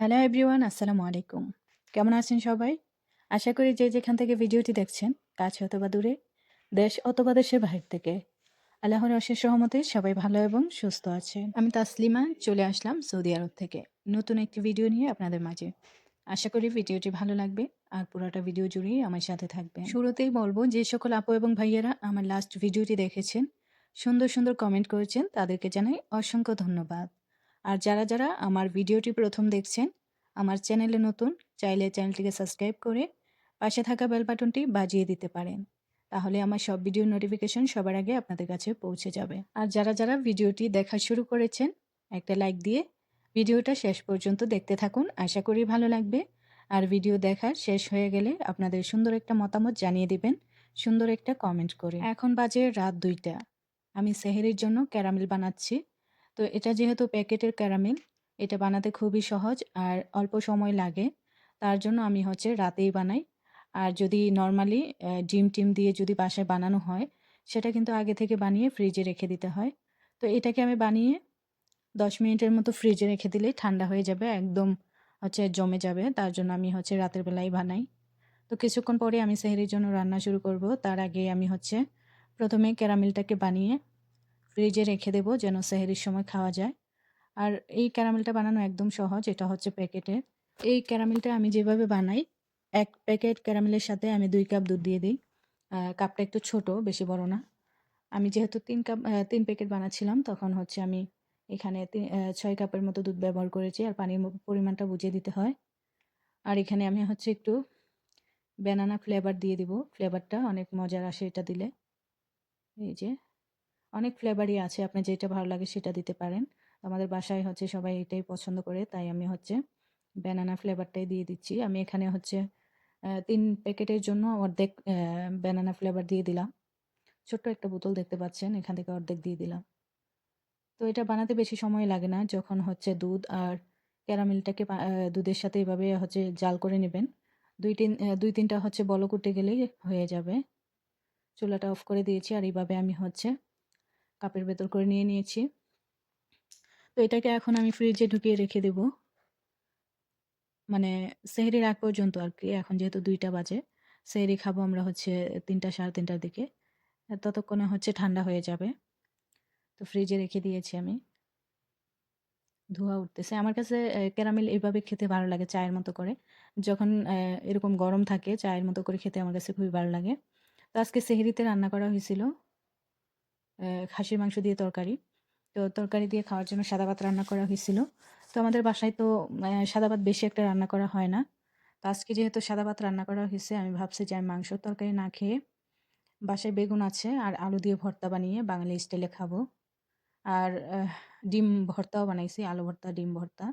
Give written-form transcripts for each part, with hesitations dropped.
Hello everyone, আসসালামু আলাইকুম। কেমন আছেন সবাই? আশা করি যে যেখান থেকে ভিডিওটি দেখছেন, কাছে অথবা দূরে, দেশ অথবা দেশের বাহির থেকে, আল্লাহর অশেষ রহমতে সবাই ভালো এবং সুস্থ আছেন। আমি তাসলিমা চলে আসলাম সৌদি আরব থেকে নতুন একটি ভিডিও নিয়ে আপনাদের মাঝে। আশা করি ভিডিওটি ভালো লাগবে আর পুরোটা ভিডিও জুড়েই আমার সাথে থাকবেন। শুরুতেই বলবো, যে সকল আপু এবং ভাইয়েরা আমার লাস্ট ভিডিওটি দেখেছেন, সুন্দর সুন্দর কমেন্ট করেছেন, তাদেরকে জানাই অসংখ্য ধন্যবাদ। আর যারা যারা আমার ভিডিওটি প্রথম দেখছেন, আমার চ্যানেলে নতুন, চাইলে চ্যানেলটিকে সাবস্ক্রাইব করে পাশে থাকা বেল বাটনটি বাজিয়ে দিতে পারেন। তাহলে আমার সব ভিডিওর নোটিফিকেশন সবার আগে আপনাদের কাছে পৌঁছে যাবে। আর যারা যারা ভিডিওটি দেখা শুরু করেছেন, একটা লাইক দিয়ে ভিডিওটা শেষ পর্যন্ত দেখতে থাকুন, আশা করি ভালো লাগবে। আর ভিডিও দেখা শেষ হয়ে গেলে আপনাদের সুন্দর একটা মতামত জানিয়ে দিবেন সুন্দর একটা কমেন্ট করে। এখন বাজে রাত 2টা। আমি সেহরির জন্য ক্যারামেল বানাচ্ছি। তো এটা যেহেতু প্যাকেটের ক্যারামেল, এটা বানাতে খুবই সহজ আর অল্প সময় লাগে। তার জন্য আমি রাতেই বানাই। আর যদি নরমালি ডিম-টিম দিয়ে যদি বাসায় বানানো হয়, সেটা কিন্তু আগে থেকে বানিয়ে ফ্রিজে রেখে দিতে হয়। তো এটাকে আমি বানিয়ে ১০ মিনিটের মতো ফ্রিজে রেখে দিলেই ঠান্ডা হয়ে যাবে, একদম জমে যাবে। তার জন্য আমি রাতের বেলাই বানাই। তো কিছুক্ষণ পরে আমি সেহরির জন্য রান্না শুরু করব। তার আগে আমি ১ম এ ক্যারামেলটাকে বানিয়ে ফ্রিজে রেখে দেব যেন সেহরির সময় খাওয়া যায়। আর এই ক্যারামেলটা বানানো একদম সহজ। এটা প্যাকেটের। এই ক্যারামেলটা আমি যেভাবে বানাই, ১ প্যাকেট ক্যারামেলের সাথে আমি ২ কাপ দুধ দিয়ে দিই। কাপটা একটু ছোট, বেশি বড় না। আমি যেহেতু ৩ প্যাকেট বানাচ্ছিলাম, তখন আমি এখানে ৬ কাপের মতো দুধ ব্যবহার করেছি। আর পানির পরিমাণটা বুঝিয়ে দিতে হয়। আর এখানে আমি একটু ব্যানানা ফ্লেভার দিয়ে দিব। ফ্লেভারটা অনেক মজার আসে এটা দিলে। এই যে, অনেক ফ্লেভারই আছে, আপনার যেটা ভালো লাগে সেটা দিতে পারেন। আমাদের বাসায় সবাই এটাই পছন্দ করে, তাই আমি ব্যানানা ফ্লেভারটাই দিয়ে দিচ্ছি। আমি এখানে ৩ প্যাকেটের জন্য অর্ধেক ব্যানানা ফ্লেভার দিয়ে দিলাম। ছোট্ট একটা বোতল দেখতে পাচ্ছেন, এখান থেকে অর্ধেক দিয়ে দিলাম। তো এটা বানাতে বেশি সময় লাগে না। যখন দুধ আর ক্যারামেলটাকে দুধের সাথে এভাবে জাল করে নেবেন। ২-৩ টা বলক উঠে গেলেই হয়ে যাবে। চুলাটা অফ করে দিয়েছি আর এইভাবে আমি কাপের ভেতর করে নিয়ে নিয়েছি। তো এটাকে এখন আমি ফ্রিজে ঢুকিয়ে রেখে দেব। মানে সেহরির আগ পর্যন্ত আরকি। এখন যেহেতু ২টা বাজে, সেহরি খাবো আমরা ৩টা ৩:৩০ র দিকে। ততক্ষণে ঠান্ডা হয়ে যাবে। তো ফ্রিজে রেখে দিয়েছি আমি। ধোঁয়া উঠতেছে। আমার কাছে ক্যারামেল এভাবে খেতে ভালো লাগে, চায়ের মতো করে। যখন এরকম গরম থাকে, চায়ের মতো করে খেতে আমার কাছে খুবই ভালো লাগে। তো আজকে সেহরিতে রান্না করা হয়েছিল খাসির মাংস দিয়ে তরকারি। তো তরকারি দিয়ে খাওয়ার জন্য সাদা ভাত রান্না করা হয়েছিল। তো আমাদের বাসায় তো সাদা ভাত বেশি একটা রান্না করা হয় না। তো আজকে যেহেতু সাদা ভাত রান্না করা হয়েছে, আমি ভাবছি যে আমি মাংসর তরকারি না খেয়ে বাসায় বেগুন আছে আর আলু দিয়ে ভর্তা বানিয়ে বাঙালি স্টাইলে খাবো। আর ডিম ভর্তাও বানাইছি, আলু ভর্তা, ডিম ভর্তা।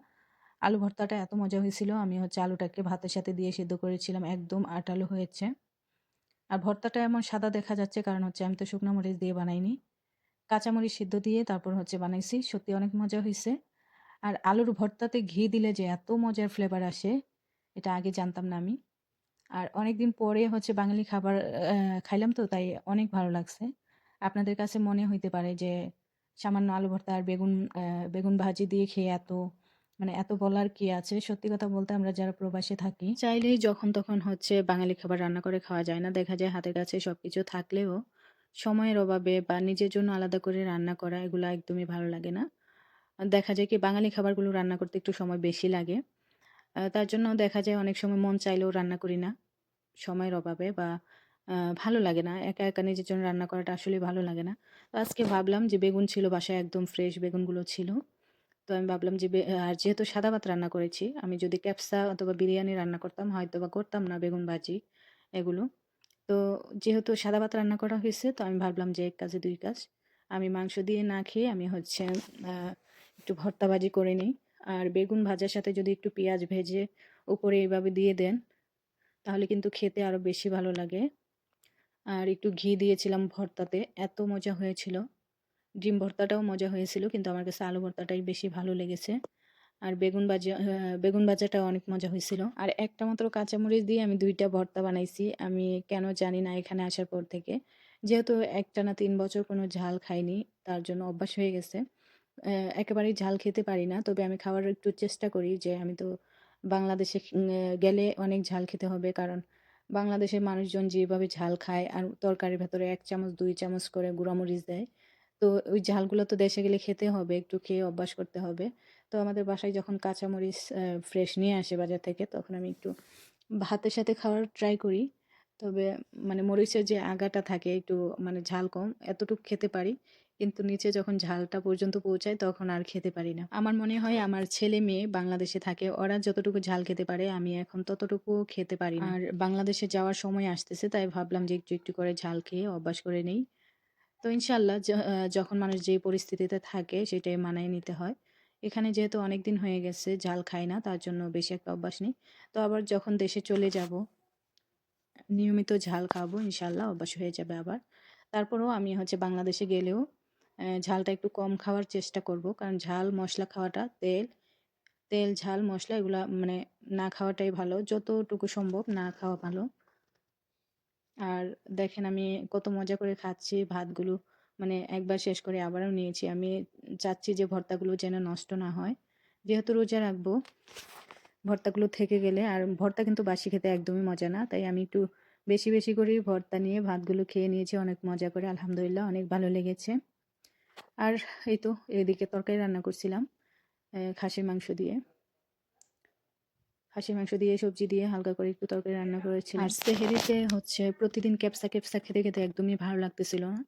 আলু ভর্তাটা এত মজা হয়েছিল, আমি আলুটাকে ভাতের সাথে দিয়ে সিদ্ধ করেছিলাম, একদম আটালো হয়েছে। আর ভর্তাটা এমন সাদা দেখা যাচ্ছে কারণ আমি তো শুকনো মরিচ দিয়ে বানাইনি। কাঁচামরিচ সিদ্ধ দিয়ে তারপর বানাইছি। সত্যি অনেক মজা হইছে। আর আলুর ভর্তাতে ঘি দিলে যে এত মজার ফ্লেভার আসে, এটা আগে জানতাম না আমি। আর অনেকদিন পরে বাঙালি খাবার খাইলাম, তো তাই অনেক ভালো লাগছে। আপনাদের কাছে মনে হইতে পারে যে সামান্য আলু ভর্তা আর বেগুন ভাজি দিয়ে খেয়ে এত বলার কি আছে? সত্যি কথা বলতে, আমরা যারা প্রবাসে থাকি, চাইলেই যখন তখন বাঙালি খাবার রান্না করে খাওয়া যায় না। দেখা যায় হাতের কাছে সবকিছু থাকলেও সময়ের অভাবে বা নিজের জন্য আলাদা করে রান্না করা, এগুলো একদমই ভালো লাগে না। দেখা যায় কি বাঙালি খাবারগুলো রান্না করতে একটু সময় বেশি লাগে। তার জন্য দেখা যায় অনেক সময় মন চাইলেও রান্না করি না। সময়ের অভাবে বা ভালো লাগে না। একা, একা নিজের জন্য রান্না করাটা আসলেই ভালো লাগে না। তো আজকে ভাবলাম যে বেগুন ছিল বাসায়, একদম ফ্রেশ বেগুনগুলো ছিল। তো আমি ভাবলাম যে আর যেহেতু সাদা ভাত রান্না করেছি, আমি যদি ক্যাপসা অথবা বিরিয়ানি রান্না করতাম হয়তোবা করতাম না বেগুন ভাজি এগুলো। তো যেহেতু সাদা ভাত রান্না করা হয়েছে, তো আমি ভাবলাম যে এক কাজে ২ কাজ। আমি মাংস দিয়ে না খেয়ে আমি আ একটু ভর্তা ভাজি করে নিই। আর বেগুন ভাজার সাথে যদি একটু পেঁয়াজ ভেজে উপরে এভাবে দিয়ে দেন, তাহলে কিন্তু খেতে আরো বেশি ভালো লাগে। আর একটু ঘি দিয়েছিলাম ভর্তাতে, এত মজা হয়েছিল। ডিম ভর্তাটাও মজা হয়েছিল, কিন্তু আমার কাছে আলু ভর্তাটাই বেশি ভালো লেগেছে। আর বেগুন ভাজাটাও অনেক মজা হয়েছিল। আর একটা মাত্র কাঁচামরিচ দিয়ে আমি ২ টা ভর্তা বানাইছি। আমি কেন জানি না, এখানে আসার পর থেকে। যেহেতু একটানা ৩ বছর কোনো ঝাল খাইনি, তার জন্য অভ্যাস হয়ে গেছে। একেবারেই ঝাল খেতে পারি না। তবে আমি খাওয়ার একটু চেষ্টা করি, যে আমি তো বাংলাদেশে গেলে অনেক ঝাল খেতে হবে, কারণ বাংলাদেশের মানুষজন যেভাবে ঝাল খায় আর তরকারির ভেতরে ১ চামচ ২ চামচ করে গুঁড়ামরিচ দেয়। তো ওই ঝালগুলো তো দেশে গেলে খেতে হবে, একটু খেয়ে অভ্যাস করতে হবে। তো আমাদের বাসায় যখন কাঁচামরিচ ফ্রেশ নিয়ে আসে বাজার থেকে, তখন আমি একটু ভাতের সাথে খাওয়ার ট্রাই করি। তবে মানে মরিচের যে আগাটা থাকে একটু মানে ঝাল কম, এতটুকু খেতে পারি। কিন্তু নিচে যখন ঝালটা পর্যন্ত পৌঁছায় তখন আর খেতে পারি না। আমার মনে হয় আমার ছেলে-মেয়ে বাংলাদেশে থাকে, ওরা যতটুকু ঝাল খেতে পারে আমি এখন ততটুকুও খেতে পারি না। আর বাংলাদেশে যাওয়ার সময় আসতেছে, তাই ভাবলাম যে একটু, একটু করে ঝাল খেয়ে অভ্যাস করে নেই। তো ইনশাআল্লাহ যখন মানুষ যে পরিস্থিতিতে থাকে সেটাই মানায় নিতে হয়। এখানে যেহেতু অনেকদিন হয়ে গেছে ঝাল খাই না, তার জন্য বেশি একটা অভ্যাস নেই। তো আবার যখন দেশে চলে যাব, নিয়মিত ঝাল খাবো ইনশাআল্লাহ, অভ্যাস হয়ে যাবে আবার। তারপরেও আমি হচ্ছে বাংলাদেশে গেলেও ঝালটা একটু কম খাওয়ার চেষ্টা করব। কারণ ঝাল মসলা খাওয়াটা তেল, ঝাল, মসলা এগুলা মানে না খাওয়াটাই ভালো। যতটুকু সম্ভব না খাওয়া ভালো। আর দেখেন আমি কত মজা করে খাচ্ছি ভাতগুলো, মানে একবার শেষ করে আবারও নিয়েছি। আমি চাচ্ছি যে ভর্তাগুলো যেন নষ্ট না হয়। যেহেতু রোজা রাখবো, ভর্তাগুলো থেকে গেলে, আর ভর্তা কিন্তু বাসি খেতে একদমই মজা না। তাই আমি একটু বেশি, বেশি করেই ভর্তা নিয়ে ভাতগুলো খেয়ে নিয়েছি অনেক মজা করে। আলহামদুলিল্লাহ অনেক ভালো লেগেছে। আর এই তো এদিকে তরকারি রান্না করছিলাম খাসির মাংস দিয়ে। খাসির মাংস দিয়ে, সবজি দিয়ে হালকা করে একটু তরকারি রান্না করেছিলাম। আর সেহরিতে হচ্ছে প্রতিদিন ক্যাপসা, ক্যাপসা খেতে, খেতে একদমই ভালো লাগতেছিল না।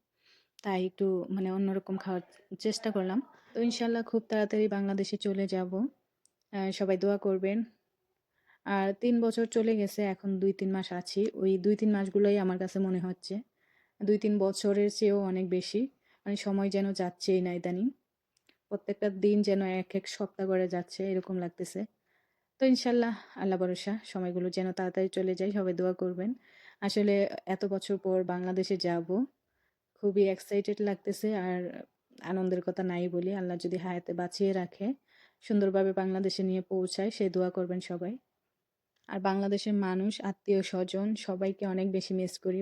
তাই একটু মানে অন্যরকম খাওয়ার চেষ্টা করলাম। তো ইনশাআল্লাহ খুব তাড়াতাড়ি বাংলাদেশে চলে যাব। সবাই দোয়া করবেন। আর ৩ বছর চলে গেছে, এখন ২-৩ মাস আছি। ওই ২-৩ মাসগুলোই আমার কাছে মনে হচ্ছে ২-৩ বছরের চেয়েও অনেক বেশি। মানে সময় যেন যাচ্ছেই না ইদানিং। প্রত্যেকটা দিন যেন এক সপ্তাহ করে যাচ্ছে এরকম লাগতেছে। তো ইনশাআল্লাহ আল্লাহ ভরসা সময়গুলো যেন তাড়াতাড়ি চলে যায়, সবাই দোয়া করবেন। আসলে এত বছর পর বাংলাদেশে যাব, খুবই এক্সাইটেড লাগতেছে। আর আনন্দের কথা নাই বলি, আল্লাহ যদি হায়াতে বাঁচিয়ে রাখে, সুন্দরভাবে বাংলাদেশে নিয়ে পৌঁছায়, সে দোয়া করবেন সবাই। আর বাংলাদেশের মানুষ, আত্মীয়-স্বজন সবাইকে অনেক বেশি মিস করি।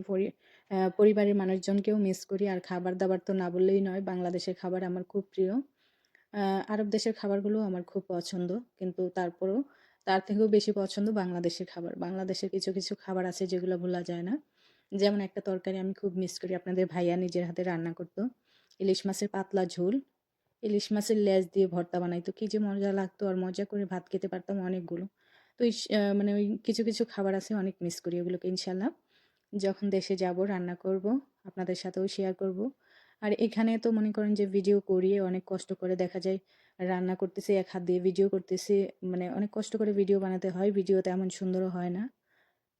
পরিবারের মানুষজনকেও মিস করি। আর খাবার-দাবার তো না বললেই নয়, বাংলাদেশের খাবার আমার খুব প্রিয়। আ আরব দেশের খাবারগুলোও আমার খুব পছন্দ। কিন্তু তারপরেও তার থেকেও বেশি পছন্দ বাংলাদেশের খাবার। বাংলাদেশের কিছু, কিছু খাবার আছে যেগুলো ভোলা যায় না। যেমন একটা তরকারি আমি খুব মিস করি, আপনাদের ভাইয়া নিজের হাতে রান্না করত। ইলিশ মাছের পাতলা ঝোল, ইলিশ মাছের লেজ দিয়ে ভর্তা বানাইতো। কি যে মজা লাগতো, আর মজা করে ভাত খেতে পারতাম অনেকগুলো। তো মানে ওই কিছু, কিছু খাবার আছে অনেক মিস করি। ওগুলোকে ইনশাআল্লাহ যখন দেশে যাব রান্না করব, আপনাদের সাথেও শেয়ার করব। আর এখানে তো মনে করেন যে ভিডিও করি অনেক কষ্ট করে, দেখা যায় রান্না করতেছি, এক হাত দিয়ে ভিডিও করতেছি। মানে অনেক কষ্ট করে ভিডিও বানাতে হয়। ভিডিও তেমন সুন্দরও হয় না।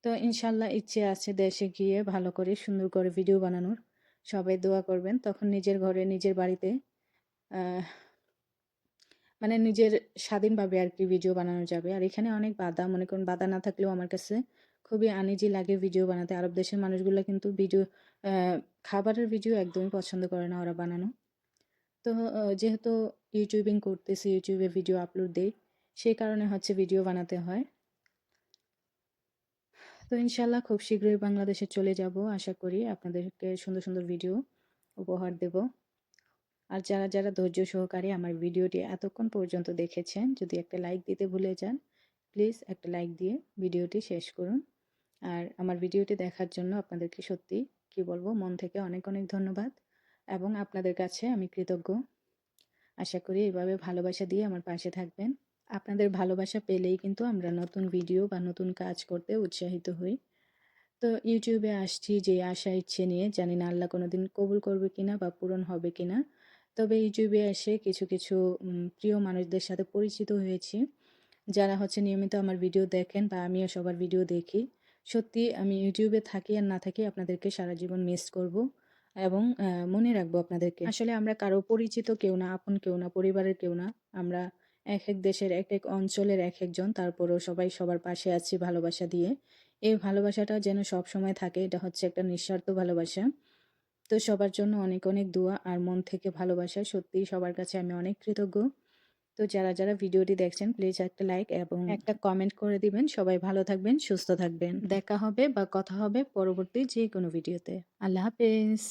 তো ইনশাআল্লাহ ইচ্ছে আছে দেশে গিয়ে ভালো করে সুন্দর করে ভিডিও বানানোর। সবাই দোয়া করবেন। তখন নিজের ঘরে, নিজের বাড়িতে আহ মানে নিজের স্বাধীনভাবে আরকি ভিডিও বানানো যাবে। আর এখানে অনেক বাধা, মনে করুন বাধা না থাকলেও আমার কাছে খুবই আনইজি লাগে ভিডিও বানাতে। আরব দেশের মানুষগুলা কিন্তু অ্যা খাবারের ভিডিও একদমই পছন্দ করে না ওরা বানানো। তো যেহেতু ইউটিউবিং করতেছি, ইউটিউবে ভিডিও আপলোড দেই, সেই কারণে হচ্ছে ভিডিও বানাতে হয়। তো ইনশাআল্লাহ খুব শীঘ্রই বাংলাদেশে চলে যাব। আশা করি আপনাদেরকে সুন্দর, সুন্দর ভিডিও উপহার দেব। আর যারা, যারা ধৈর্য সহকারে আমার ভিডিওটি এতক্ষণ পর্যন্ত দেখেছেন, যদি একটা লাইক দিতে ভুলে যান, প্লিজ একটা লাইক দিয়ে ভিডিওটি শেষ করুন। আর আমার ভিডিওটি দেখার জন্য আপনাদেরকে সত্যি কি বলবো, মন থেকে অনেক, অনেক ধন্যবাদ এবং আপনাদের কাছে আমি কৃতজ্ঞ। আশা করি এভাবে ভালোবাসা দিয়ে আমার পাশে থাকবেন। আপনাদের ভালোবাসা পেলেই কিন্তু আমরা নতুন ভিডিও বা নতুন কাজ করতে উৎসাহিত হই। তো ইউটিউবে আসছি যে আশা ইচ্ছে নিয়ে, জানি না আল্লাহ কোনোদিন কবুল করবে কিনা বা পূরণ হবে কিনা। তবে ইউটিউবে এসে কিছু, কিছু প্রিয় মানুষদের সাথে পরিচিত হয়েছি, যারা হচ্ছে নিয়মিত আমার ভিডিও দেখেন বা আমিও সবার ভিডিও দেখি। সত্যি আমি ইউটিউবে থাকি আর না থাকি আপনাদেরকে সারা জীবন মিস করব এবং মনে রাখবো আপনাদেরকে। আসলে আমরা কারো পরিচিত কেউ না, আপন কেউ না, পরিবারের কেউ না। আমরা একেক দেশের একেক অঞ্চলের একেকজন, তারপরেও সবাই সবার পাশে আছি ভালোবাসা দিয়ে। এই ভালোবাসাটা যেন সবসময় থাকে, এটা হচ্ছে একটা নিঃস্বার্থ ভালোবাসা। তো সবার জন্য অনেক, অনেক দোয়া আর মন থেকে ভালোবাসা। সত্যিই সবার কাছে আমি অনেক কৃতজ্ঞ। তো যারা, যারা ভিডিওটি দেখছেন প্লিজ একটা লাইক এবং একটা কমেন্ট করে দিবেন। সবাই ভালো থাকবেন, সুস্থ থাকবেন। দেখা হবে বা কথা হবে পরবর্তী যেকোনো ভিডিওতে। আল্লাহ হাফেজ।